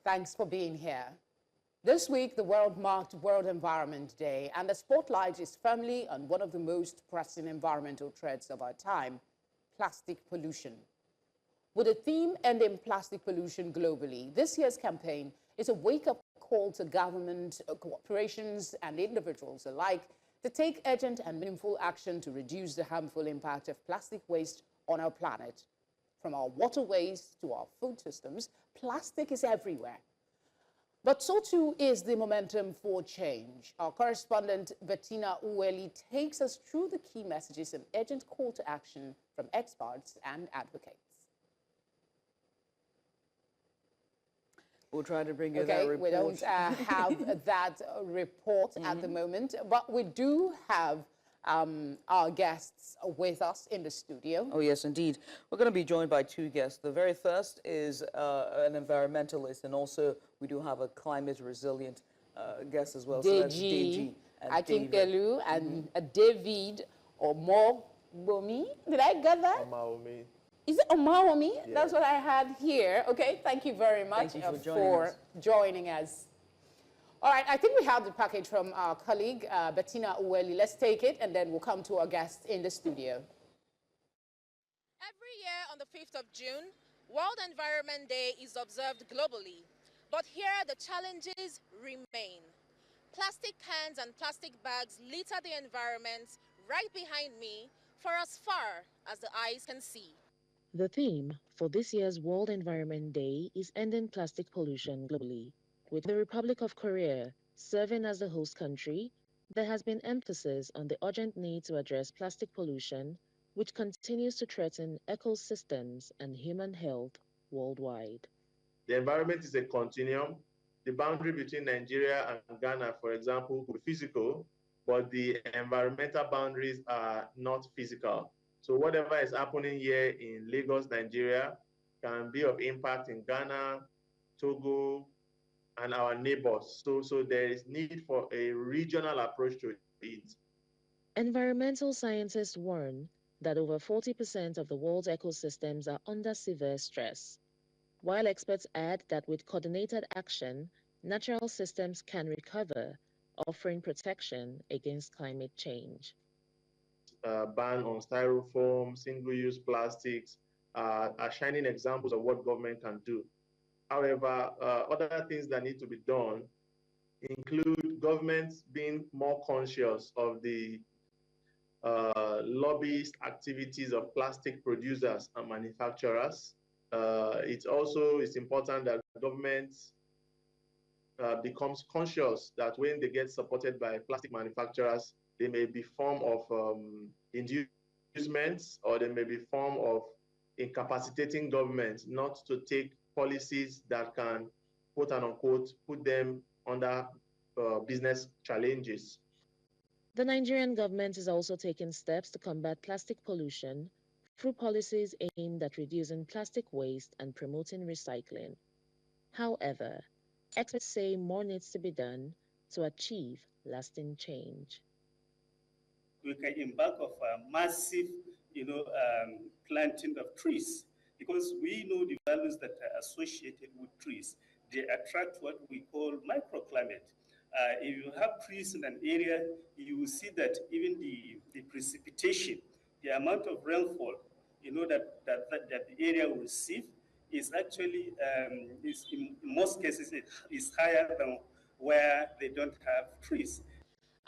Thanks for being here. This week, the world marked World Environment Day, and the spotlight is firmly on one of the most pressing environmental threats of our time, plastic pollution. With the theme Ending Plastic Pollution Globally, this year's campaign is a wake-up call to government, corporations, and individuals alike to take urgent and meaningful action to reduce the harmful impact of plastic waste on our planet. From our waterways to our food systems, plastic is everywhere. But so too is the momentum for change. Our correspondent, Bettina Uweli, takes us through the key messages and urgent call to action from experts and advocates. We'll try to bring you that report. We don't have that report at the moment, but we do have our guests with us in the studio. Oh, yes, indeed. We're going to be joined by two guests. The very first is an environmentalist, and also we do have a climate resilient guest as well. So that's Deji Akinpelu and David Omobomi. Did I get that? Omaomi. Is it Omaomi? Yeah. That's what I had here. Okay, thank you very much for joining us. All right, I think we have the package from our colleague, Bettina Uweli. Let's take it, and then we'll come to our guests in the studio. Every year on the 5th of June, World Environment Day is observed globally. But here, the challenges remain. Plastic cans and plastic bags litter the environment right behind me for as far as the eyes can see. The theme for this year's World Environment Day is Ending Plastic Pollution Globally. With the Republic of Korea serving as the host country, there has been emphasis on the urgent need to address plastic pollution, which continues to threaten ecosystems and human health worldwide. The environment is a continuum. The boundary between Nigeria and Ghana, for example, could be physical, but the environmental boundaries are not physical. So whatever is happening here in Lagos, Nigeria, can be of impact in Ghana, Togo, and our neighbors. So there is need for a regional approach to it. Environmental scientists warn that over 40% of the world's ecosystems are under severe stress, while experts add that with coordinated action, natural systems can recover, offering protection against climate change. Ban on styrofoam, single-use plastics are shining examples of what government can do. However, other things that need to be done include governments being more conscious of the lobbyist activities of plastic producers and manufacturers. It's important that governments becomes conscious that when they get supported by plastic manufacturers, they may be form of inducements, or they may be form of incapacitating governments not to take policies that can, quote and unquote, put them under business challenges. The Nigerian government is also taking steps to combat plastic pollution through policies aimed at reducing plastic waste and promoting recycling. However, experts say more needs to be done to achieve lasting change. We can embark on a massive, planting of trees, because we know the values that are associated with trees. They attract what we call microclimate. If you have trees in an area, you will see that even the precipitation, the amount of rainfall, that the area will receive is actually, in most cases, is higher than where they don't have trees.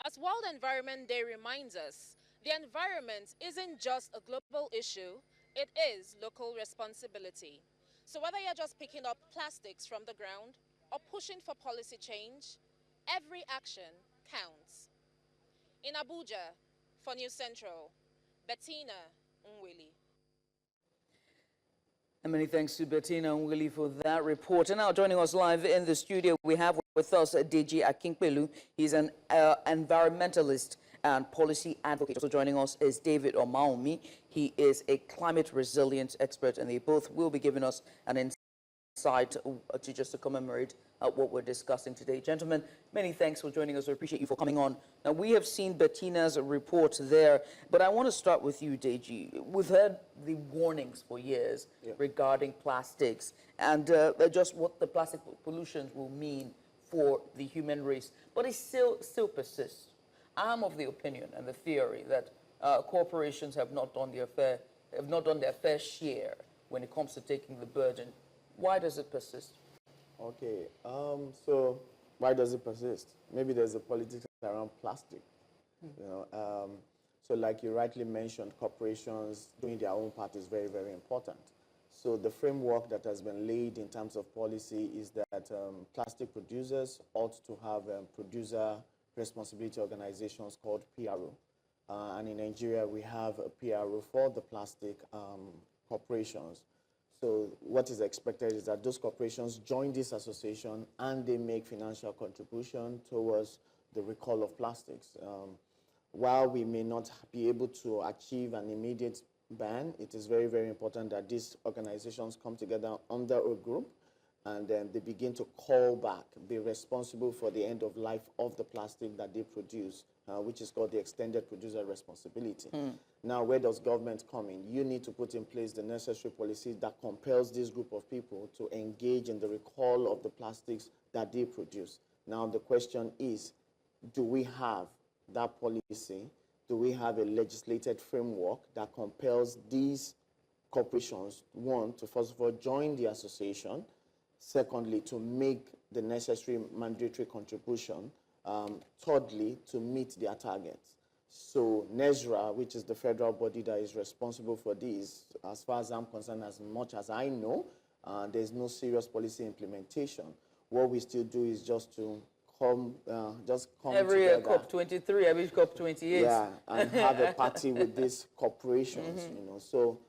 As World Environment Day reminds us, the environment isn't just a global issue, it is local responsibility. So whether you're just picking up plastics from the ground or pushing for policy change, every action counts. In Abuja, for News Central, Bettina Uweli. And many thanks to Bettina Uweli for that report. And now joining us live in the studio, we have with us Deji Akinpelu. He's an environmentalist and policy advocate. Also joining us is David Omaomi. He is a climate resilience expert, and they both will be giving us an insight site to commemorate what we're discussing today. Gentlemen, many thanks for joining us. We appreciate you for coming on. Now, we have seen Bettina's report there, but I want to start with you, Deji. We've heard the warnings for years regarding plastics and just what the plastic pollution will mean for the human race, but it still persists. I'm of the opinion and the theory that corporations have not done their fair share when it comes to taking the burden. Why does it persist? Okay, so why does it persist? Maybe there's a politics around plastic, you know. So like you rightly mentioned, corporations doing their own part is very, very important. So the framework that has been laid in terms of policy is that plastic producers ought to have producer responsibility organizations called PRO. And in Nigeria, we have a PRO for the plastic corporations. So what is expected is that those corporations join this association and they make financial contribution towards the recall of plastics. While we may not be able to achieve an immediate ban, it is very, very important that these organizations come together under a group and then they begin to call back, be responsible for the end of life of the plastic that they produce, which is called the extended producer responsibility. Now, where does government come in? You need to put in place the necessary policy that compels this group of people to engage in the recall of the plastics that they produce. Now, the question is, do we have that policy? Do we have a legislated framework that compels these corporations, one, to first of all join the association, secondly, to make the necessary mandatory contribution, thirdly, to meet their targets. So NESRA, which is the federal body that is responsible for this, as far as I'm concerned, as much as I know, there's no serious policy implementation. What we still do is just to come every together. COP23, every COP28. Yeah, and have a party with these corporations, you know. So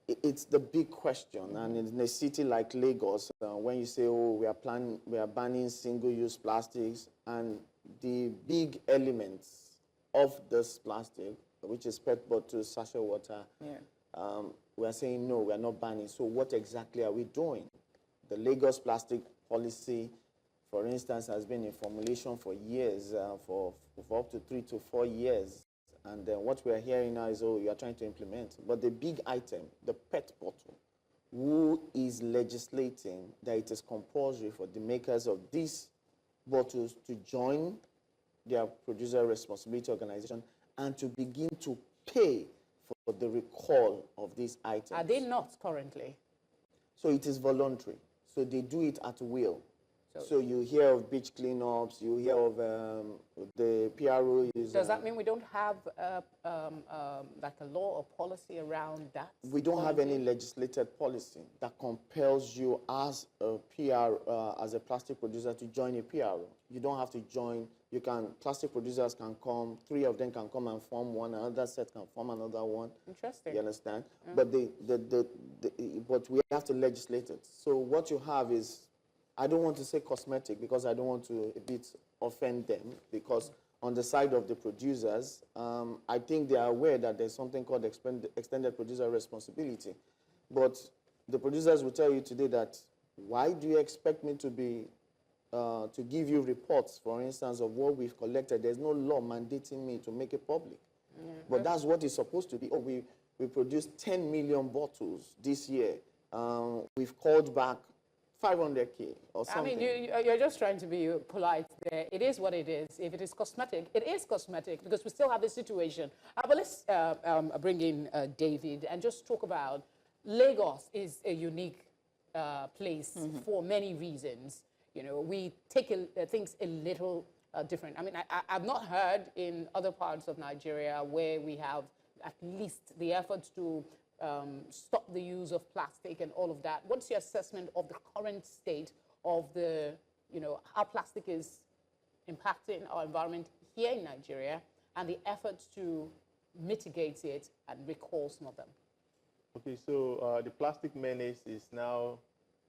it's the big question. And in a city like Lagos, when you say, oh, we are banning single-use plastics, and the big elements of this plastic, which is PET bottles, sachet water, we are saying, no, we are not banning. So what exactly are we doing? The Lagos plastic policy, for instance, has been in formulation for years, for up to 3 to 4 years. And then what we are hearing now is, oh, you are trying to implement. But the big item, the PET bottle, who is legislating that it is compulsory for the makers of these bottles to join their producer responsibility organization and to begin to pay for the recall of these items. Are they not currently? So it is voluntary. So they do it at will. So you hear of beach cleanups, you hear of the PRO is... Does that mean we don't have like a law or policy around that? We don't have any legislated policy that compels you as a as a plastic producer to join a PRO. You don't have to join. You can, plastic producers can come, 3 of them can come and form one, another set can form another one. Interesting. You understand? But but we have to legislate it. So what you have is, I don't want to say cosmetic because I don't want to a bit offend them, because on the side of the producers, I think they are aware that there's something called extended producer responsibility. But the producers will tell you today that, why do you expect me to be, to give you reports, for instance, of what we've collected? There's no law mandating me to make it public. But that's what it's supposed to be. Oh, we produced 10 million bottles this year. We've called back 500K or something. I mean, you're just trying to be polite there. It is what it is. If it is cosmetic, it is cosmetic, because we still have this situation. But let's bring in David and just talk about Lagos is a unique place for many reasons. You know, we take things a little different. I mean, I've not heard in other parts of Nigeria where we have at least the efforts to stop the use of plastic and all of that. What's your assessment of the current state of the, you know, how plastic is impacting our environment here in Nigeria and the efforts to mitigate it and recall some of them? Okay, so the plastic menace is now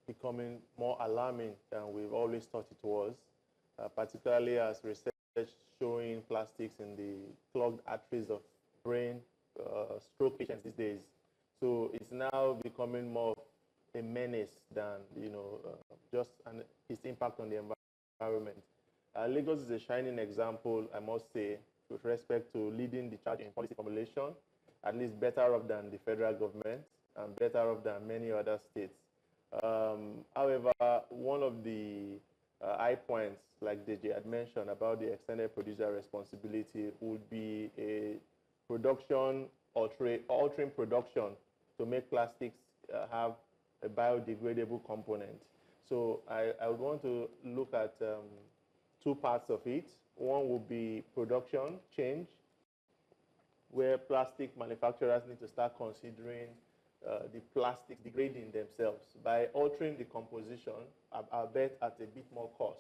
becoming more alarming than we've always thought it was, particularly as research showing plastics in the clogged arteries of brain, stroke patients these days. So it's now becoming more a menace than, just its impact on the environment. Lagos is a shining example, I must say, with respect to leading the charge in policy formulation, at least better off than the federal government and better off than many other states. However, one of the high points, like DJ had mentioned, about the extended producer responsibility would be a production, altering production to make plastics have a biodegradable component. So I would want to look at two parts of it. One would be production change, where plastic manufacturers need to start considering the plastics degrading themselves. By altering the composition, I'll bet at a bit more cost,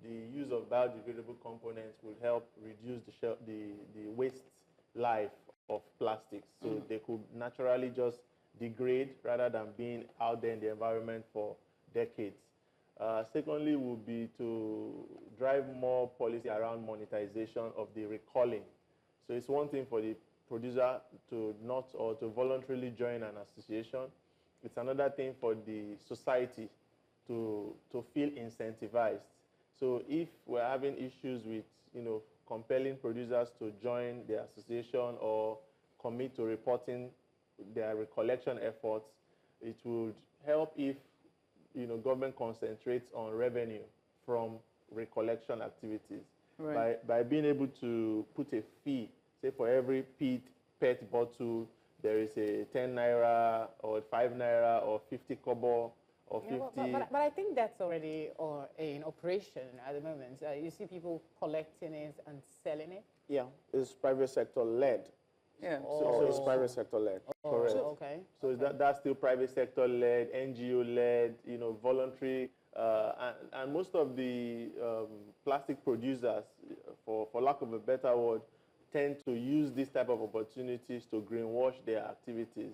the use of biodegradable components will help reduce the waste life of plastics. So they could naturally just degrade rather than being out there in the environment for decades. Secondly, would be to drive more policy around monetization of the recalling. So it's one thing for the producer to not or to voluntarily join an association. It's another thing for the society to feel incentivized. So if we're having issues with, compelling producers to join the association or commit to reporting their recollection efforts, it would help if, government concentrates on revenue from recollection activities. Right. By being able to put a fee, say for every PET bottle, there is a 10 naira or 5 naira or 50 kobo or 50. But I think that's already in operation at the moment. You see people collecting it and selling it. Yeah, it's private sector led. Yeah. So it's private sector led. Correct. Okay. So that's still private sector led, NGO led, voluntary, and most of the plastic producers, for lack of a better word, tend to use this type of opportunities to greenwash their activities.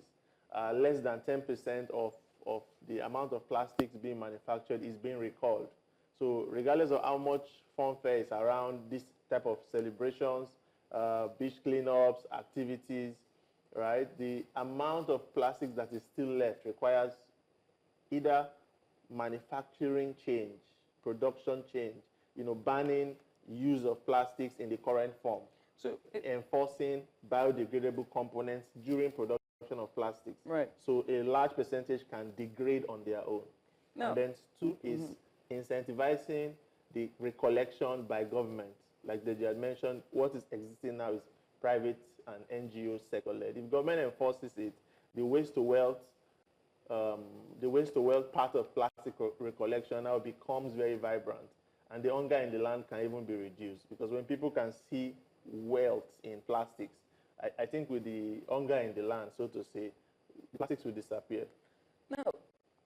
Less than 10% of the amount of plastics being manufactured is being recalled. So regardless of how much fanfare is around this type of celebrations, beach cleanups, activities, right? The amount of plastic that is still left requires either manufacturing change, production change, banning use of plastics in the current form. So enforcing biodegradable components during production of plastics. Right. So a large percentage can degrade on their own. No. And then two is incentivizing the recollection by government. Like they had mentioned, what is existing now is private and NGO sector led. If government enforces it, the waste to wealth part of plastic recollection now becomes very vibrant, and the hunger in the land can even be reduced, because when people can see wealth in plastics, I think with the hunger in the land, so to say, plastics will disappear. Now,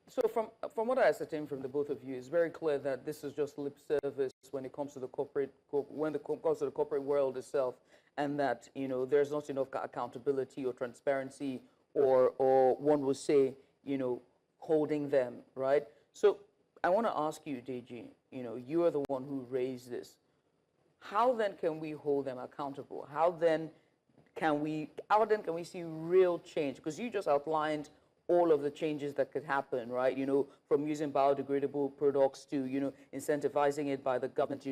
so from what I ascertain from the both of you, it's very clear that this is just lip service when it comes to the corporate world itself, and that there's not enough accountability or transparency, or one would say holding them, right? So I want to ask you, DG, you are the one who raised this. How then can we hold them accountable? How then can we see real change? Because you just outlined all of the changes that could happen, right? From using biodegradable products to, incentivizing it by the government,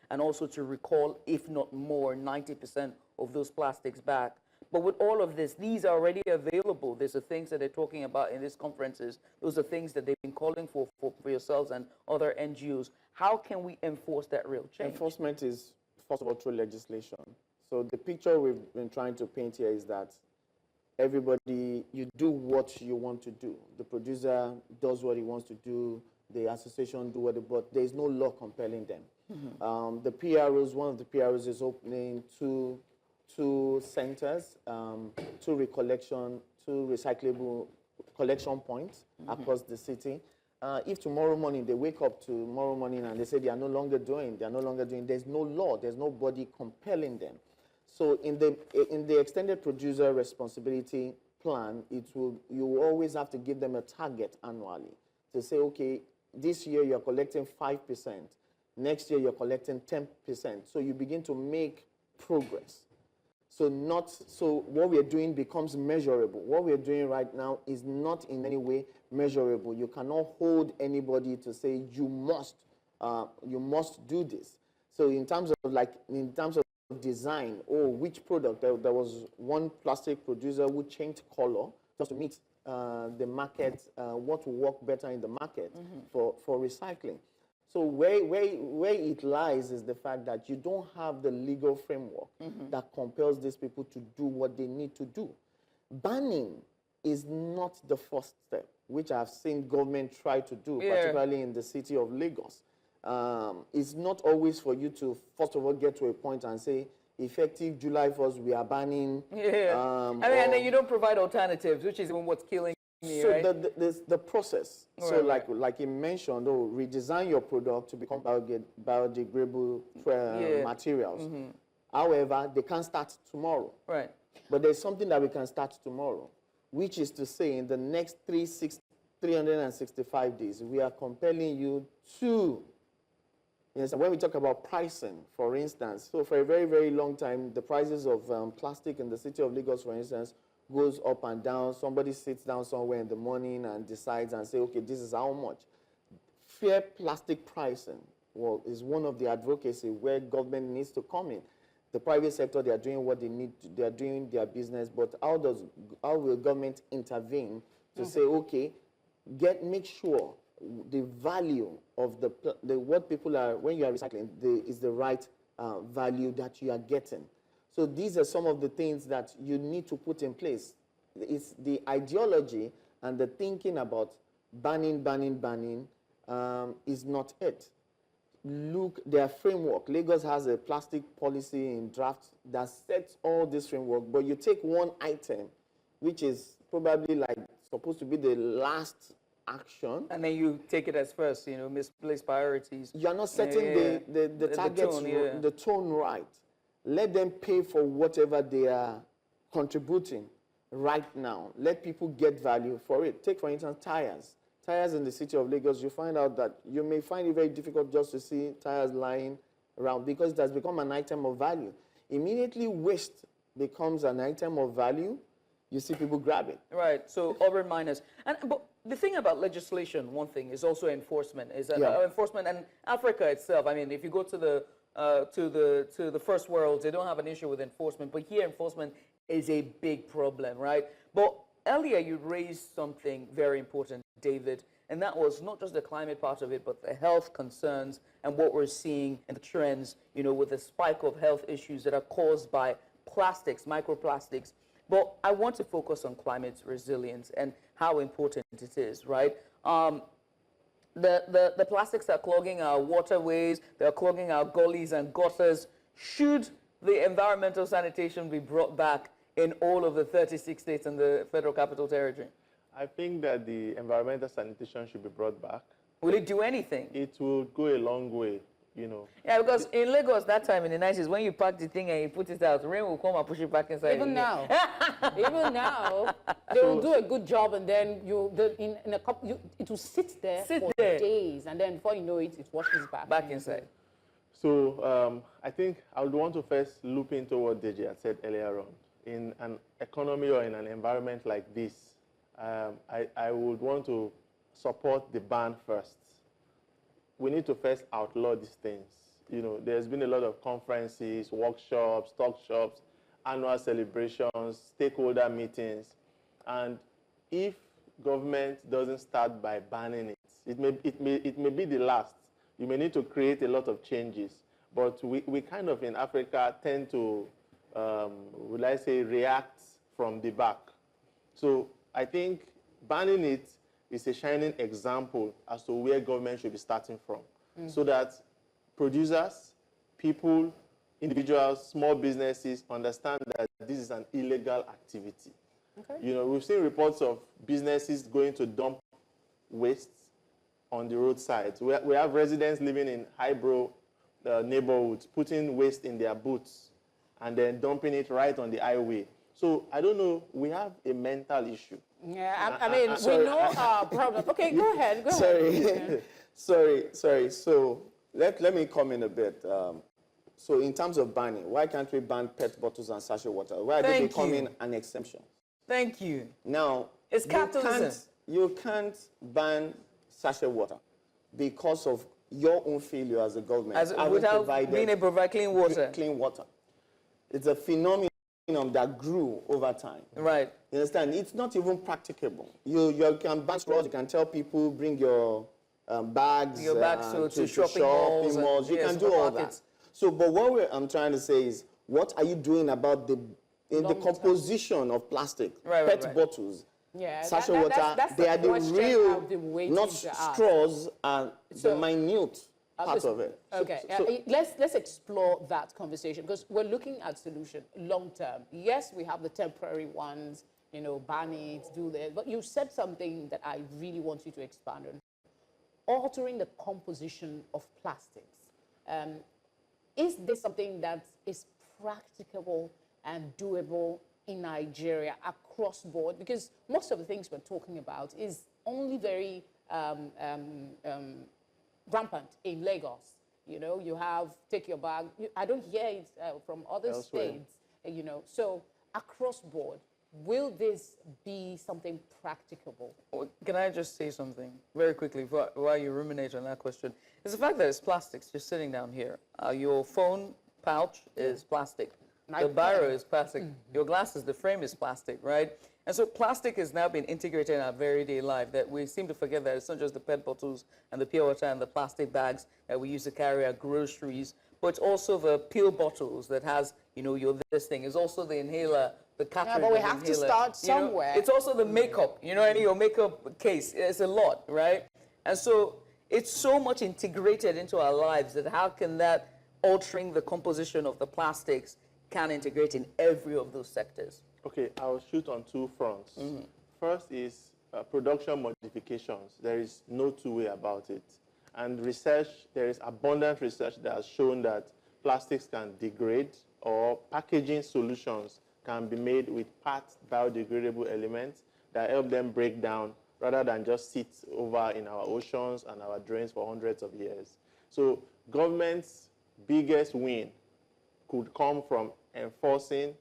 and also to recall, if not more, 90% of those plastics back. But with all of this, these are already available. These are things that they're talking about in these conferences. Those are things that they've been calling for yourselves and other NGOs. How can we enforce that real change? Enforcement is, first of all, through legislation. So the picture we've been trying to paint here is that everybody, you do what you want to do. The producer does what he wants to do. The association do what they, but there is no law compelling them. The PROs, one of the PROs is opening two centers, two recyclable collection points across the city. If tomorrow morning they wake up tomorrow morning and they say they are no longer doing, there's no law, there's nobody compelling them. So in the extended producer responsibility plan, you will always have to give them a target annually to say, okay, this year you're collecting 5%, next year you're collecting 10%. So you begin to make progress. So what we're doing becomes measurable. What we're doing right now is not in any way measurable. You cannot hold anybody to say you must do this. So in terms of design, which product, there was one plastic producer who changed color just to meet the market, what will work better in the market for recycling. So where it lies is the fact that you don't have the legal framework that compels these people to do what they need to do. Banning is not the first step, which I've seen government try to do, particularly in the city of Lagos. It's not always for you to, first of all, get to a point and say, effective July 1st, we are banning. And then you don't provide alternatives, which is what's killing me, so right? the process. So like you mentioned, redesign your product to become biodegradable materials. However, they can't start tomorrow. Right. But there's something that we can start tomorrow, which is to say in the next 365 days, we are compelling you to, yes, when we talk about pricing, for instance, so for a very, very long time, the prices of plastic in the city of Lagos, for instance, goes up and down. Somebody sits down somewhere in the morning and decides and say, okay, this is how much. Fair plastic pricing is one of the advocacy where government needs to come in. The private sector, they are doing what they need to, they are doing their business, but how will government intervene to say, okay, make sure the value of what people are, when you are recycling, is the right value that you are getting. So these are some of the things that you need to put in place. It's the ideology and the thinking about banning is not it. Look, their framework. Lagos has a plastic policy in draft that sets all this framework, but you take one item, which is probably like supposed to be the last action. And then you take it as first, misplaced priorities. You're not setting the targets, the tone right. Let them pay for whatever they are contributing right now. Let people get value for it. Take, for instance, tires. Tires in the city of Lagos, you find out that you may find it very difficult just to see tires lying around because it has become an item of value. Immediately waste becomes an item of value, you see people grab it. Right, so urban miners. But the thing about legislation, one thing, is also enforcement. Enforcement and Africa itself. I mean, if you go to the first world, they don't have an issue with enforcement, but here enforcement is a big problem, right? But earlier you raised something very important, David, and that was not just the climate part of it, but the health concerns and what we're seeing in the trends, with the spike of health issues that are caused by plastics, microplastics. But I want to focus on climate resilience and how important it is, right? The plastics are clogging our waterways, they're clogging our gullies and gutters. Should the environmental sanitation be brought back in all of the 36 states and the Federal Capital Territory? I think that the environmental sanitation should be brought back. Will it do anything? It will go a long way, Yeah, because in Lagos that time in the 90s, when you pack the thing and you put it out, rain will come and push it back inside. Even now, they will do a good job, and then it will sit there for days, and then before you know it, it washes back inside. So I think I would want to first loop into what Deji had said earlier on. In an economy or in an environment like this, I would want to support the ban first. We need to first outlaw these things. There's been a lot of conferences, workshops, talk shops, annual celebrations, stakeholder meetings. And if government doesn't start by banning it, it may be the last. You may need to create a lot of changes. But we kind of in Africa tend to, would I say, react from the back. So I think banning it is a shining example as to where government should be starting from, so that producers, people, individuals, small businesses understand that this is an illegal activity. Okay. We've seen reports of businesses going to dump waste on the roadside. We have residents living in highbrow neighborhoods putting waste in their boots and then dumping it right on the highway. So I don't know, we have a mental issue. Yeah, I mean, we know our problem. Okay, go ahead. Sorry. So let me come in a bit. So in terms of banning, why can't we ban PET bottles and sachet water? Why are they becoming an exemption? Thank you. Now, It's capitalism. You can't ban sachet water because of your own failure as a government. Without being able to provide clean water. Clean water. It's a phenomenon that grew over time. Right. You understand? It's not even practicable. You can ban straws, you can tell people, bring your bags, to shopping malls. You can do all that. So, but what I'm trying to say is, what are you doing about the composition of plastic? PET bottles, sachet water, they are the real, not straws, are the minute part of it. Okay, let's explore that conversation, because we're looking at solution long term. Yes, we have the temporary ones, ban it, do that, but you said something that I really want you to expand on. Altering the composition of plastics. Is this something that is practicable and doable in Nigeria across board? Because most of the things we're talking about is only very rampant in Lagos. You have take your bag. I don't hear it from other states. So across board, will this be something practicable? Can I just say something very quickly while you ruminate on that question? It's the fact that it's plastics. You're sitting down here. Your phone pouch is plastic. The biro is plastic. Your glasses, the frame is plastic, right? And so plastic has now been integrated in our everyday life, that we seem to forget that it's not just the PET bottles and the pure water and the plastic bags that we use to carry our groceries, but it's also the pill bottles that has, this thing. It's also the inhaler, the cartridge. Yeah, but we have to start somewhere. It's also the makeup, your makeup case. It's a lot, right? And so it's so much integrated into our lives that how can that altering the composition of the plastics can integrate in every of those sectors? Okay, I'll shoot on two fronts. First is production modifications. There is no two-way about it. And research, there is abundant research that has shown that plastics can degrade, or packaging solutions can be made with part biodegradable elements that help them break down rather than just sit over in our oceans and our drains for hundreds of years. So government's biggest win could come from enforcing,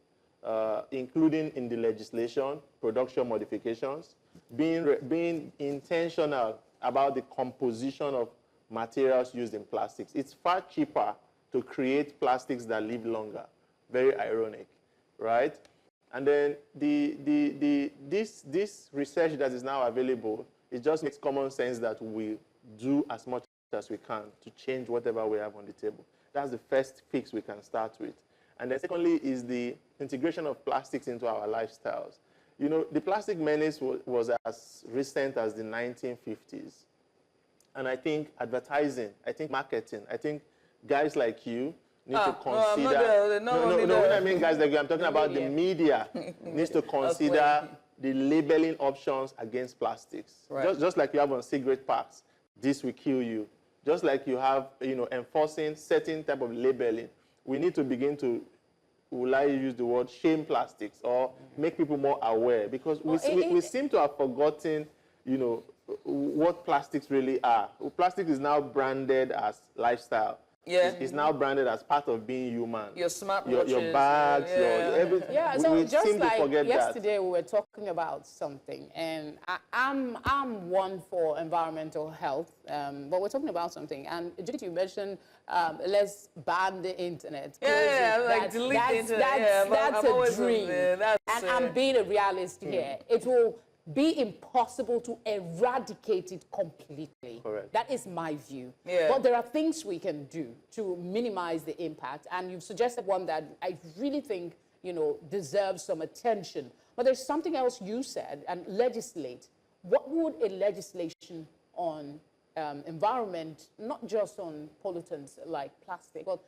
including in the legislation, production modifications, being intentional about the composition of materials used in plastics. It's far cheaper to create plastics that live longer. Very ironic, right? And then this research that is now available, it just makes common sense that we do as much as we can to change whatever we have on the table. That's the first fix we can start with. And then secondly is the integration of plastics into our lifestyles. The plastic menace was as recent as the 1950s. And I think advertising, I think marketing, I think guys like you need to consider. When I mean guys like you, I'm talking about the media needs to consider the labeling options against plastics. Right. Just like you have on cigarette packs, this will kill you. Just like you have, enforcing certain type of labeling, we need to begin to, will I use the word, shame plastics, or make people more aware, because we seem to have forgotten, what plastics really are. Plastic is now branded as lifestyle. Yeah. It's now branded as part of being human. Your smartwatches. Your bags, your everything. Yeah, so just like yesterday we were talking about something, and I'm one for environmental health, but we're talking about something, and Judith, you mentioned let's ban the internet. Delete the internet. That's a dream. I'm being a realist here. It will be impossible to eradicate it completely. Correct. That is my view. Yeah. But there are things we can do to minimize the impact, and you've suggested one that I really think, deserves some attention. But there's something else you said, and legislate. What would a legislation on environment, not just on pollutants like plastic, but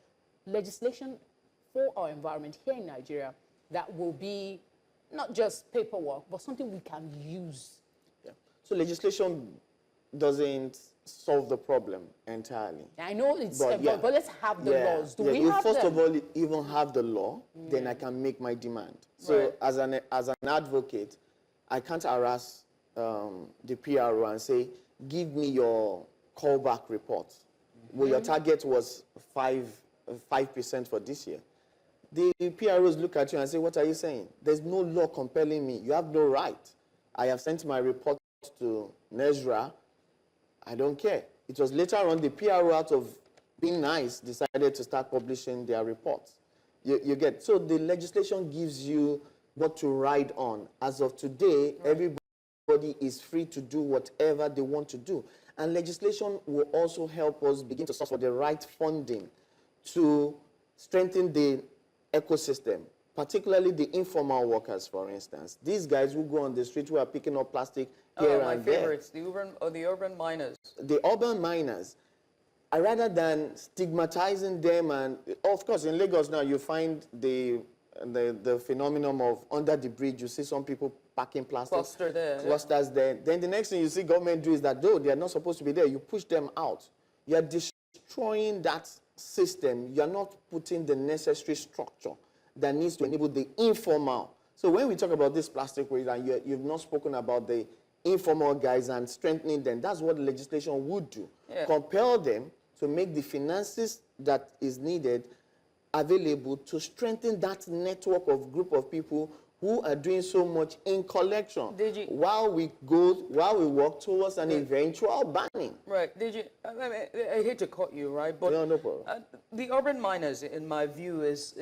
legislation for our environment here in Nigeria that will be not just paperwork, but something we can use? Yeah. So legislation doesn't solve the problem entirely. I know it's, but let's have the laws. Do we have first of all even have the law, then I can make my demand. So as an advocate, I can't harass the PRO and say, give me your callback report. Well, your target was 5 5% for this year. The PROs look at you and say, what are you saying? There's no law compelling me. You have no right. I have sent my report to NESRA. I don't care. It was later on the PRO, out of being nice, decided to start publishing their reports. You get. So the legislation gives you what to ride on. As of today, everybody is free to do whatever they want to do. And legislation will also help us begin to source for the right funding to strengthen the ecosystem, particularly the informal workers, for instance. These guys who go on the street who are picking up plastic here and there. My favorites, the urban miners. The urban miners. Rather than stigmatizing them, and of course in Lagos now you find the phenomenon of under the bridge, you see some people packing plastic. Clusters there. Then the next thing you see government do is that though they are not supposed to be there, you push them out. You are destroying that system. You are not putting the necessary structure that needs to enable the informal. So when we talk about this plastic waste, and you've not spoken about the informal guys and strengthening them, that's what the legislation would do. Yeah. Compel them to make the finances that is needed available to strengthen that network of group of people who are doing so much in collection while we work towards an eventual banning. Right. I hate to cut you, right? But no problem. The urban miners, in my view, is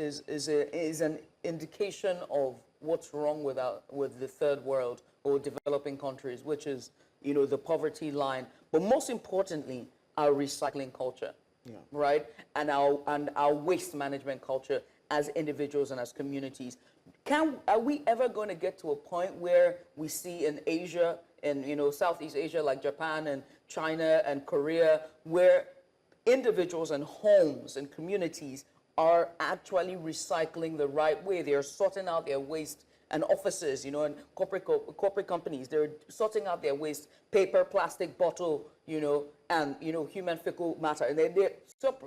an indication of what's wrong with the third world or developing countries, which is, the poverty line, but most importantly, our recycling culture, right? And our waste management culture as individuals and as communities. Are we ever going to get to a point where we see in Asia, in Southeast Asia, like Japan and China and Korea, where individuals and homes and communities are actually recycling the right way? They are sorting out their waste, and offices, and corporate companies, they're sorting out their waste, paper, plastic, bottle, and human fecal matter. And they're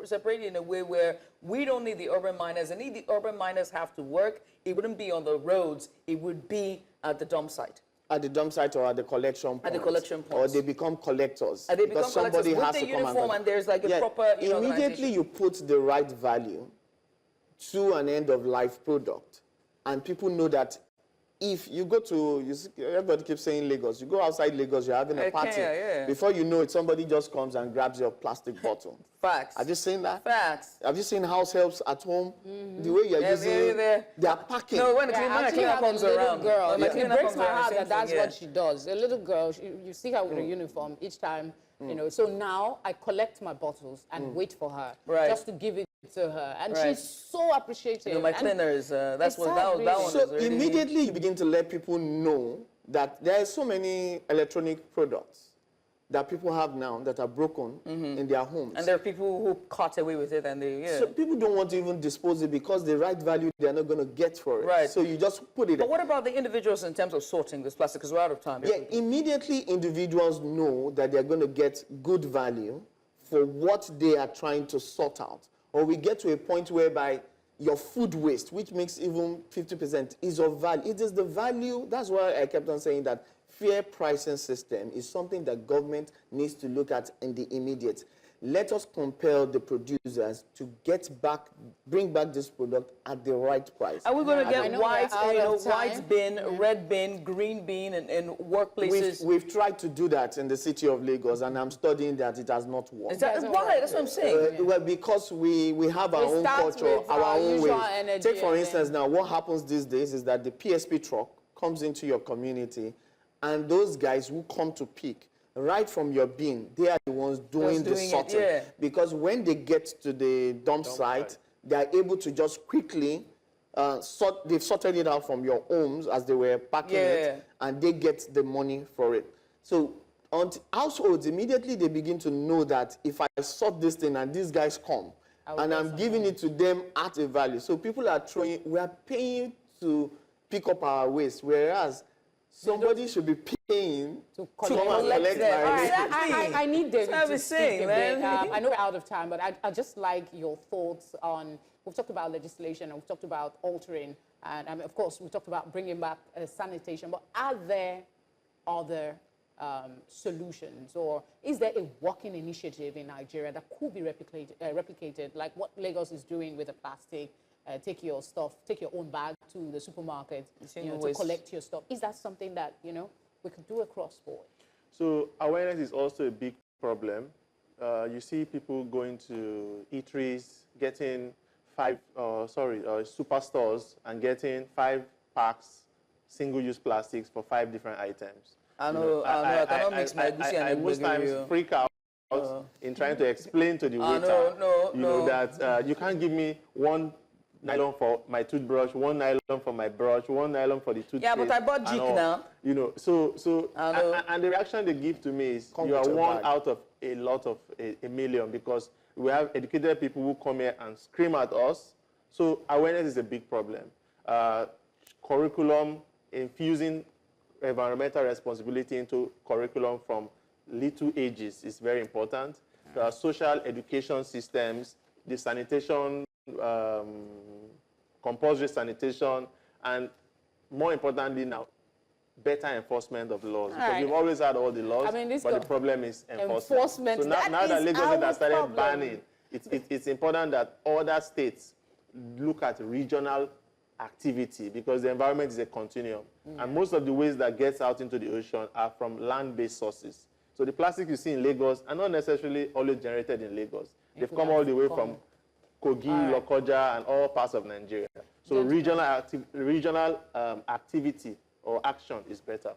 separated in a way where we don't need the urban miners, and if the urban miners have to work, it wouldn't be on the roads, it would be at the dump site. At the dump site or at the collection point. At the collection point. Or they become collectors. And they become collectors with the uniform, and there's like a proper, immediately you put the right value to an end-of-life product, and people know that if you go to, everybody keeps saying Lagos, you go outside Lagos, you're having a party. Before you know it, somebody just comes and grabs your plastic bottle. Facts. Have you seen that? Facts. Have you seen house helps at home? The way you're using they are packing. No, when the cleaner comes around. Girl, it breaks my heart that that's what she does. A little girl, you see her with a uniform each time, So now I collect my bottles and wait for her just to give it to her, and she's so appreciative. My cleaner is that's what that one so is. So immediately you begin to let people know that there are so many electronic products that people have now that are broken in their homes, and there are people who cut away with it, and so people don't want to even dispose it because the right value they are not going to get for it. Right. So you just put it. But what about the individuals in terms of sorting this plastic? Because we're out of time. Yeah, immediately individuals know that they're going to get good value for what they are trying to sort out. Or we get to a point whereby your food waste, which makes even 50%, is of value. It is the value. That's why I kept on saying that fair pricing system is something that government needs to look at in the immediate. Let us compel the producers to bring back this product at the right price. Are we going to get white bin, red bin, green bin in workplaces? We've tried to do that in the city of Lagos, and I'm studying that it has not worked. Is that why? That's what I'm saying. Well, because we have our own culture, our own way. Take for instance now, what happens these days is that the PSP truck comes into your community, and those guys who come to pick, right from your bin, they are the ones doing the sorting. Because when they get to the dump site, they are able to just quickly they've sorted it out from your homes as they were packing it, and they get the money for it. So households, immediately they begin to know that if I sort this thing and these guys come, and I'm giving it to them at a value. So people are we are paying to pick up our waste, whereas somebody should be paying to collect my waste. I need David to speak a bit. I know we're out of time, but I'd just like your thoughts on, we've talked about legislation, and we've talked about altering, and of course, we talked about bringing back sanitation, but are there other solutions, or is there a working initiative in Nigeria that could be replicated, like what Lagos is doing with the plastic? Take your stuff, take your own bag to the supermarket, to collect your stuff. Is that something that, we could do across board? So awareness is also a big problem. You see people going to eateries, getting superstores, and getting 5 packs, single-use plastics for 5 different items. I most times freak out in trying to explain to the waiter, that you can't give me 1 nylon for my toothbrush, 1 nylon for my brush, 1 nylon for the toothpaste. Yeah, but I bought Jik now. And the reaction they give to me is, you are one out of a lot of a million, because we have educated people who come here and scream at us. So awareness is a big problem. Curriculum, infusing environmental responsibility into curriculum from little ages is very important. Social education systems, the sanitation, compulsory sanitation, and more importantly now, better enforcement of laws. Because we've always had all the laws, but the problem is enforcement. So now that Lagos has started banning, it's important that other states look at regional activity, because the environment is a continuum. And most of the waste that gets out into the ocean are from land-based sources. So the plastic you see in Lagos are not necessarily always generated in Lagos. They've come all the way from Kogi, Lokoja, and all parts of Nigeria. So regional activity or action is better.